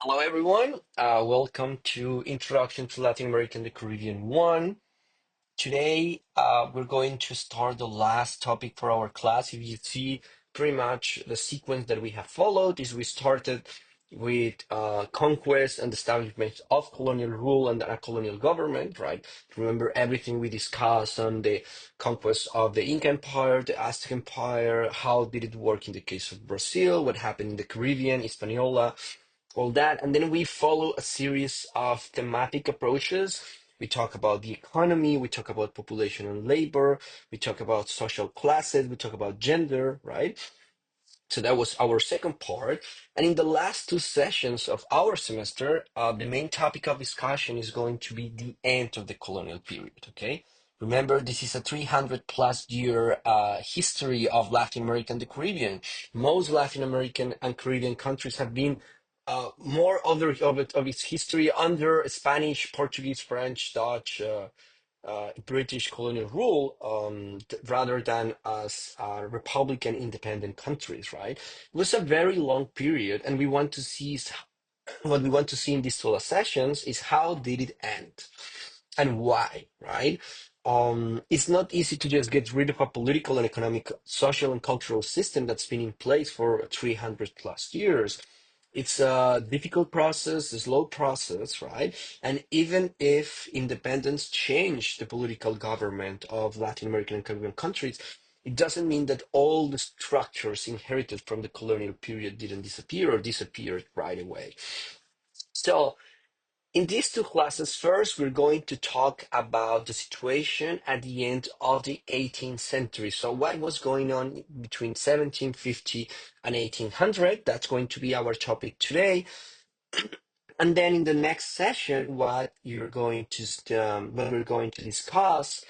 Hello, everyone. Welcome to Introduction to Latin America and the Caribbean 1. Today, we're going to start the last topic for our class. If you see pretty much the sequence that we have followed is we started with conquest and establishment of colonial rule and a colonial government, right? Remember everything we discussed on the conquest of the Inca Empire, the Aztec Empire, how did it work in the case of Brazil, what happened in the Caribbean, Hispaniola, all that. And then we follow a series of thematic approaches. We talk about the economy, we talk about population and labor, we talk about social classes, we talk about gender, right? So that was our second part. And in the last two sessions of our semester, the main topic of discussion is going to be the end of the colonial period, okay? Remember, this is a 300 plus year history of Latin America and the Caribbean. Most Latin American and Caribbean countries have been more of its history under Spanish, Portuguese, French, Dutch, British colonial rule rather than as Republican independent countries, right? It was a very long period, and we want to see what we want to see in these solar sessions is how did it end and why, right? It's not easy to just get rid of a political and economic, social and cultural system that's been in place for 300 plus years. It's a difficult process, a slow process, right? And even if independence changed the political government of Latin American and Caribbean countries, it doesn't mean that all the structures inherited from the colonial period didn't disappear or disappeared right away. So, in these two classes, first, we're going to talk about the situation at the end of the 18th century. So what was going on between 1750 and 1800? That's going to be our topic today. And then in the next session, what we're going to discuss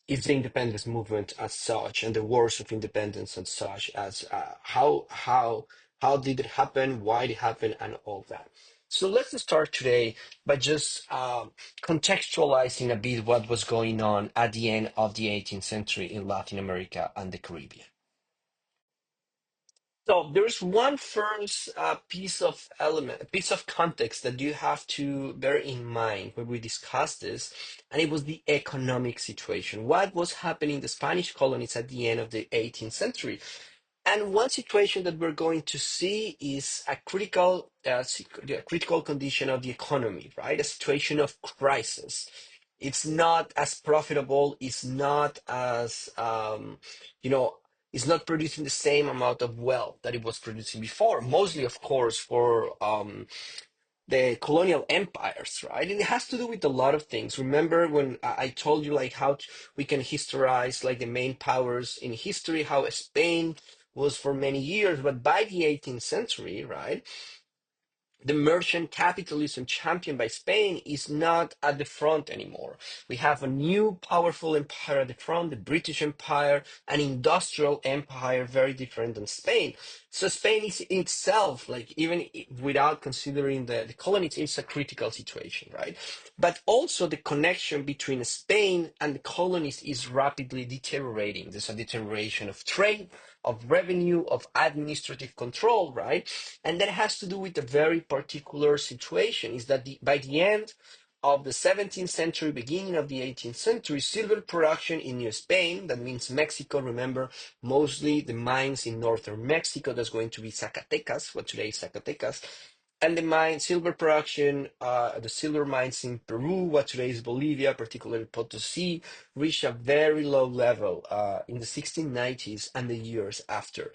is the independence movement as such and the wars of independence and such as how did it happen, why did it happen, and all that. So let's start today by just contextualizing a bit what was going on at the end of the 18th century in Latin America and the Caribbean. So there's one first piece of context that you have to bear in mind when we discuss this, and it was the economic situation. What was happening in the Spanish colonies at the end of the 18th century? And one situation that we're going to see is a critical condition of the economy, right? A situation of crisis. It's not as profitable. It's not as, you know, it's not producing the same amount of wealth that it was producing before. Mostly, of course, for the colonial empires, right? And it has to do with a lot of things. Remember when I told you like we can historize like the main powers in history, how Spain was for many years, but by the 18th century, right? The merchant capitalism championed by Spain is not at the front anymore. We have a new powerful empire at the front, the British Empire, an industrial empire very different than Spain. So Spain is in itself, like without considering the colonies, it's a critical situation, right? But also the connection between Spain and the colonies is rapidly deteriorating. There's a deterioration of trade, of revenue, of administrative control, right? And that has to do with a very particular situation, is that by the end of the 17th century, beginning of the 18th century, silver production in New Spain, that means Mexico, remember, mostly the mines in northern Mexico, that's going to be Zacatecas, what today is Zacatecas, and silver production, the silver mines in Peru, what today is Bolivia, particularly Potosí, reached a very low level in the 1690s and the years after.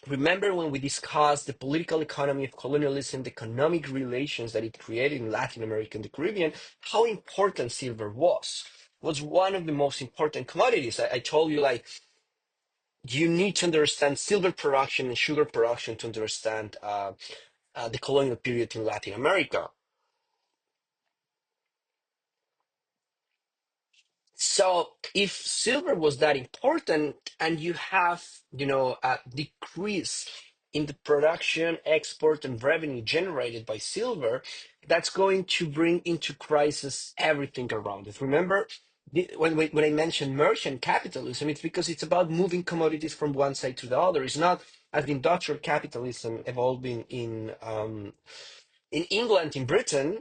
Remember when we discussed the political economy of colonialism, the economic relations that it created in Latin America and the Caribbean, how important silver was one of the most important commodities. I told you, like, you need to understand silver production and sugar production to understand the colonial period in Latin America. So if silver was that important and you have, a decrease in the production, export, and revenue generated by silver, that's going to bring into crisis everything around it. Remember, when I mentioned merchant capitalism, it's because it's about moving commodities from one side to the other. It's not as industrial capitalism evolving In England, in Britain,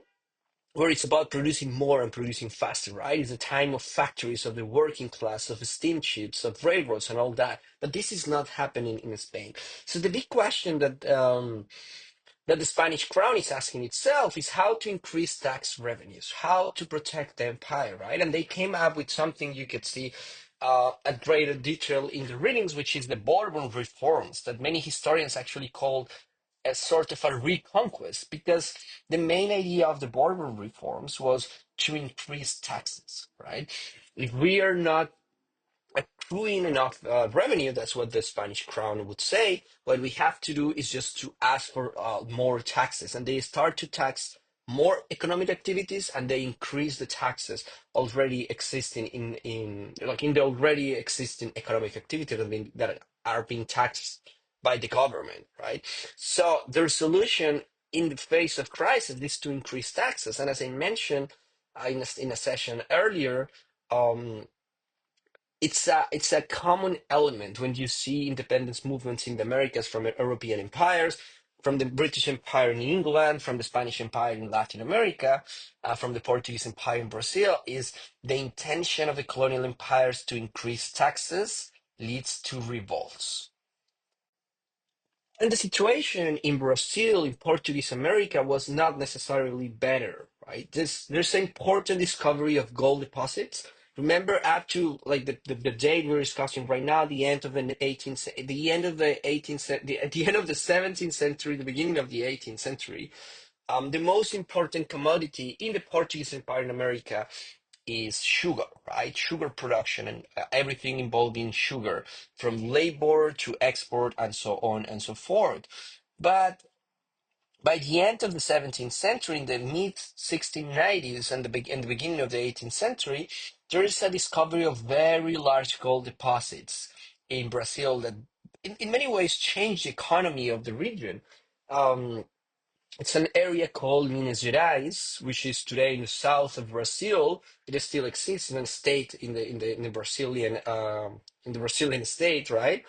where it's about producing more and producing faster, right? It's a time of factories, of the working class, of steamships, of railroads, and all that. But this is not happening in Spain. So the big question that the Spanish crown is asking itself is how to increase tax revenues, how to protect the empire, right? And they came up with something you could see at greater detail in the readings, which is the Bourbon reforms that many historians actually call as sort of a reconquest, because the main idea of the Bourbon reforms was to increase taxes, right? If we are not accruing enough revenue, that's what the Spanish crown would say, what we have to do is just to ask for more taxes. And they start to tax more economic activities, and they increase the taxes already existing in the already existing economic activity that are being taxed by the government, right? So their solution in the face of crisis is to increase taxes. And as I mentioned in a session earlier, um, it's a common element when you see independence movements in the Americas from European empires, from the British Empire in England, from the Spanish Empire in Latin America, from the Portuguese Empire in Brazil, is the intention of the colonial empires to increase taxes leads to revolts. And the situation in Brazil, in Portuguese America, was not necessarily better, right? There's an important discovery of gold deposits. Remember, up to like the date we're discussing right now, the end of the 18th, the end of the 18th, the end of the 17th century, the beginning of the 18th century, the most important commodity in the Portuguese Empire in America is sugar, right? Sugar production and everything involving sugar, from labor to export and so on and so forth. But by the end of the 17th century, in the mid 1690s and and the beginning of the 18th century, there is a discovery of very large gold deposits in Brazil that in many ways changed the economy of the region. Um, it's an area called Minas Gerais, which is today in the south of Brazil. It still exists in a state in the Brazilian state, right?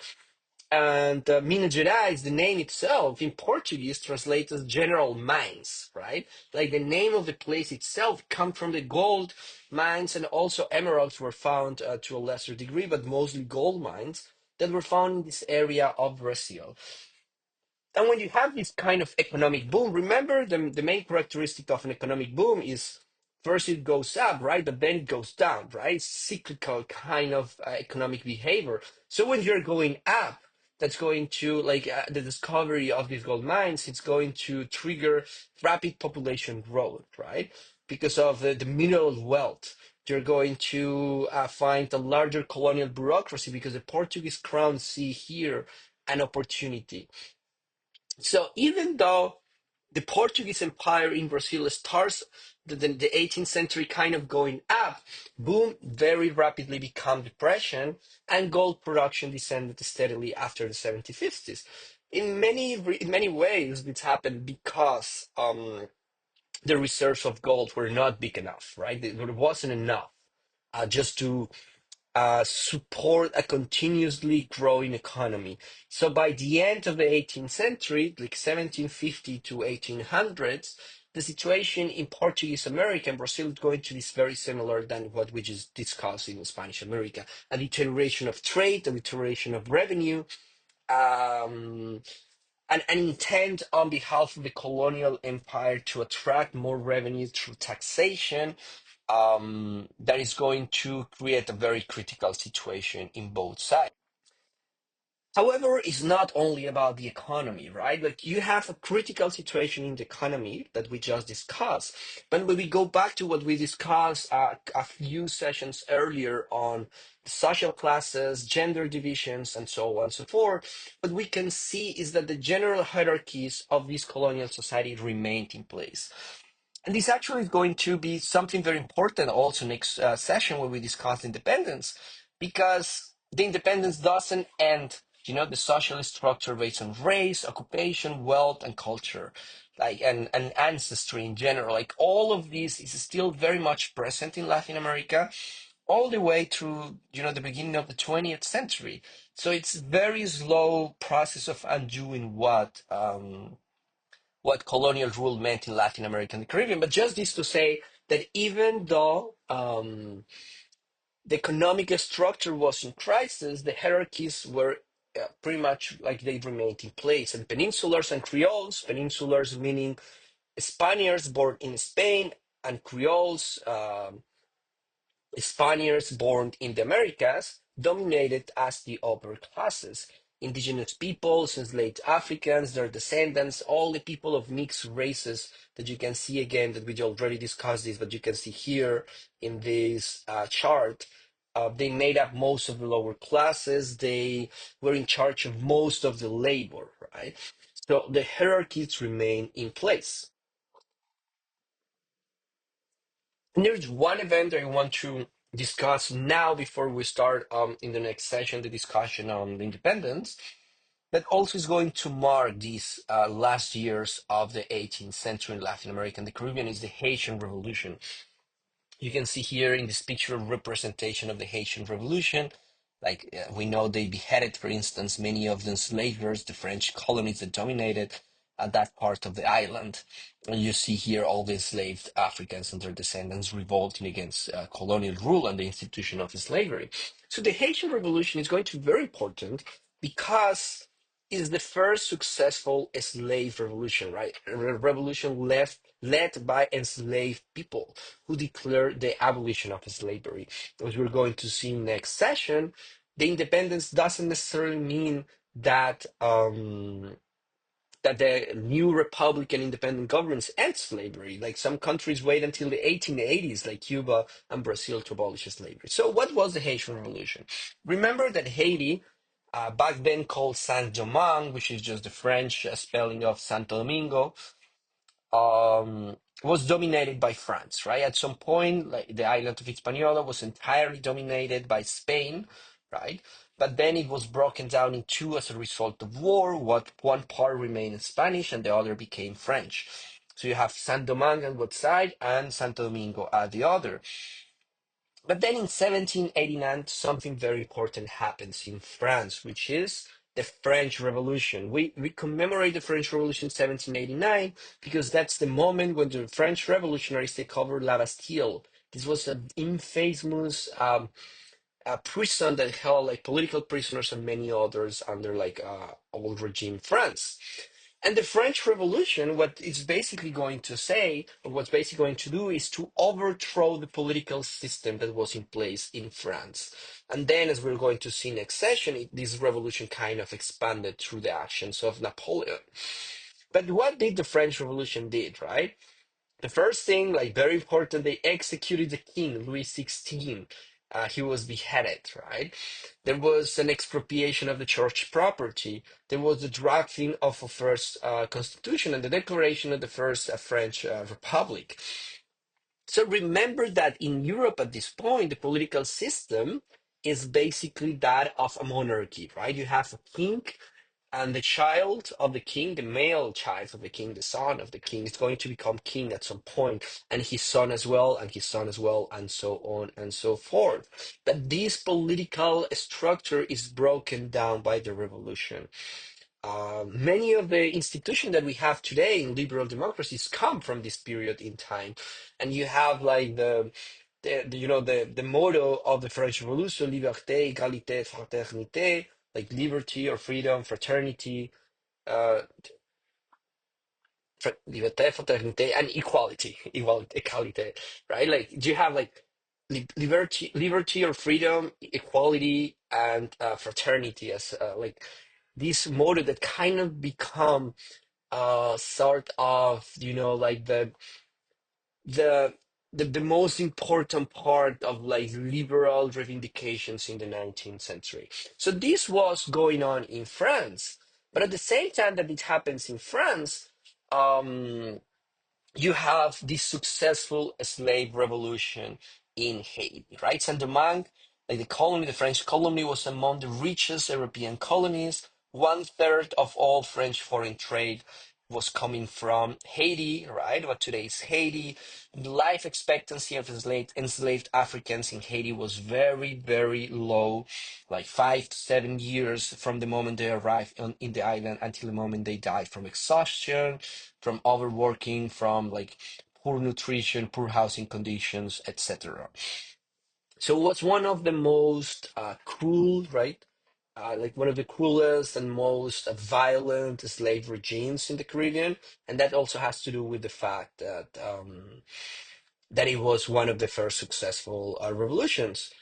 And Minas Gerais, the name itself in Portuguese translates as general mines, right? Like the name of the place itself comes from the gold mines, and also emeralds were found to a lesser degree, but mostly gold mines that were found in this area of Brazil. And when you have this kind of economic boom, remember the main characteristic of an economic boom is first it goes up, right? But then it goes down, right? It's cyclical kind of economic behavior. So when you're going up, that's going to, like the discovery of these gold mines, it's going to trigger rapid population growth, right? Because of the mineral wealth. You're going to find a larger colonial bureaucracy because the Portuguese crown see here an opportunity. So even though the Portuguese Empire in Brazil starts the 18th century kind of going up, boom, very rapidly become depression, and gold production descended steadily after the 1750s. In many ways, this happened because the reserves of gold were not big enough, right? There wasn't enough just to support a continuously growing economy. So by the end of the 18th century, like 1750 to 1800s, the situation in Portuguese America and Brazil is going to be very similar than what we just discussed in Spanish America. A deterioration of trade, a deterioration of revenue, um, an intent on behalf of the colonial empire to attract more revenue through taxation, that is going to create a very critical situation in both sides. However, it's not only about the economy, right? Like you have a critical situation in the economy that we just discussed. But when we go back to what we discussed a few sessions earlier on social classes, gender divisions, and so on and so forth, what we can see is that the general hierarchies of this colonial society remained in place. And this actually is going to be something very important also next session when we discuss independence, because the independence doesn't end, the social structure based on race, occupation, wealth, and culture, like and ancestry in general. Like all of this is still very much present in Latin America, all the way through, the beginning of the 20th century. So it's very slow process of undoing what. what colonial rule meant in Latin America and the Caribbean. But just this to say that even though the economic structure was in crisis, the hierarchies were pretty much like they remained in place. And peninsulars and Creoles, peninsulars meaning Spaniards born in Spain, and Creoles, Spaniards born in the Americas, dominated as the upper classes. Indigenous peoples, enslaved Africans, their descendants, all the people of mixed races that you can see again, that we already discussed this, but you can see here in this chart. They made up most of the lower classes. They were in charge of most of the labor, right? So the hierarchies remain in place. And there's one event that I want to discuss now before we start in the next session, the discussion on the independence, that also is going to mark these last years of the 18th century in Latin America and the Caribbean is the Haitian Revolution. You can see here in this picture a representation of the Haitian Revolution. Like we know they beheaded, for instance, many of the enslavers, the French colonies that dominated that part of the island. And you see here all the enslaved Africans and their descendants revolting against colonial rule and the institution of slavery. So the Haitian Revolution is going to be very important because it's the first successful slave revolution, right? A revolution led by enslaved people who declared the abolition of slavery. As we're going to see next session, the independence doesn't necessarily mean that that the new republican independent governments end slavery. Like some countries wait until the 1880s, like Cuba and Brazil, to abolish slavery. So what was the Haitian Revolution? Remember that Haiti, back then called Saint-Domingue, which is just the French spelling of Santo Domingo, um, was dominated by France, right? At some point, like the island of Hispaniola was entirely dominated by Spain, right? But then it was broken down in two as a result of war. What one part remained Spanish and the other became French. So you have Saint Domingue on one side and Santo Domingo at the other. But then in 1789, something very important happens in France, which is the French Revolution. We commemorate the French Revolution in 1789 because that's the moment when the French revolutionaries take over La Bastille. This was an infamous prison that held like political prisoners and many others under like old regime France. And the French Revolution, what it's basically going to say, or what's basically going to do, is to overthrow the political system that was in place in France. And then, as we're going to see next session, this revolution kind of expanded through the actions of Napoleon. But what did the French Revolution did, right? The first thing, like very important, they executed the king, Louis XVI. He was beheaded, right? There was an expropriation of the church property. There was the drafting of a first constitution and the declaration of the first French Republic. So remember that in Europe at this point, the political system is basically that of a monarchy, right? You have a king, and the child of the king, the male child of the king, the son of the king, is going to become king at some point, and his son as well, and his son as well, and so on and so forth. But this political structure is broken down by the revolution. Many of the institutions that we have today in liberal democracies come from this period in time, and you have like the motto of the French Revolution: liberté, égalité, fraternité, like liberty or freedom, fraternity, uh, liberté, fraternité, and equality, equality, right? Like, do you have like liberty or freedom, equality, and fraternity as like this motto that kind of become sort of like the the most important part of like liberal reivindications in the 19th century. So this was going on in France, but at the same time that it happens in France, um, you have this successful slave revolution in Haiti, right? Saint-Domingue, like the colony, the French colony, was among the richest European colonies. One third of all French foreign trade was coming from Haiti, right? What today is Haiti. The life expectancy of enslaved Africans in Haiti was very, very low, like 5 to 7 years from the moment they arrived in the island until the moment they died from exhaustion, from overworking, from like poor nutrition, poor housing conditions, etc. So it was one of the most cruel, right? Like one of the cruelest and most violent slave regimes in the Caribbean, and that also has to do with the fact that it was one of the first successful revolutions.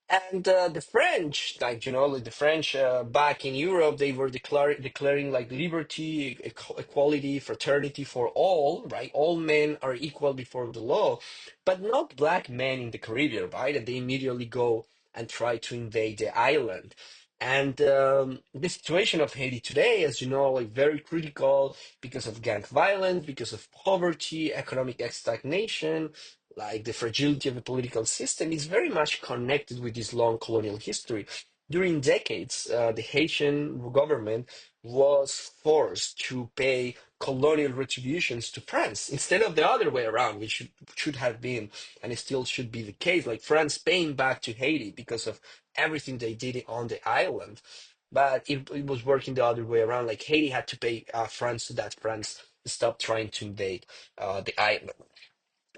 And the French, like like the French back in Europe, they were declaring like liberty, equality, fraternity for all, right? All men are equal before the law, but not black men in the Caribbean, right? And they immediately go and try to invade the island. And the situation of Haiti today, as you know, like very critical because of gang violence, because of poverty, economic stagnation, like the fragility of the political system is very much connected with this long colonial history. During decades, the Haitian government was forced to pay colonial retributions to France instead of the other way around, which should have been and it still should be the case, like France paying back to Haiti because of everything they did on the island. But it was working the other way around. Like Haiti had to pay France so that France stopped trying to invade the island.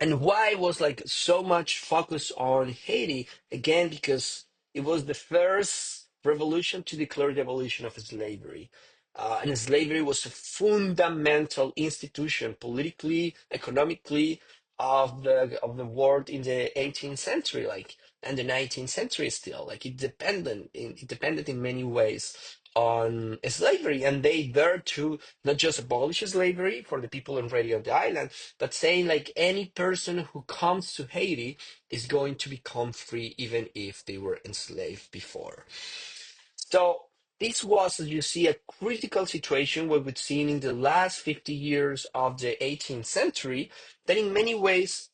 And why was like so much focus on Haiti? Again, because it was the first revolution to declare the abolition of slavery. And slavery was a fundamental institution, politically, economically, of the world in the 18th century, like and the 19th century still. Like it depended in many ways on slavery, and they dared to not just abolish slavery for the people already on the island, but saying like any person who comes to Haiti is going to become free even if they were enslaved before. So this was, as you see, a critical situation what we've seen in the last 50 years of the 18th century that in many ways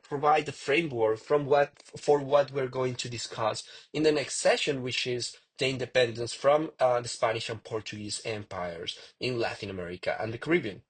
provide the framework for what we're going to discuss in the next session, which is the independence from the Spanish and Portuguese empires in Latin America and the Caribbean.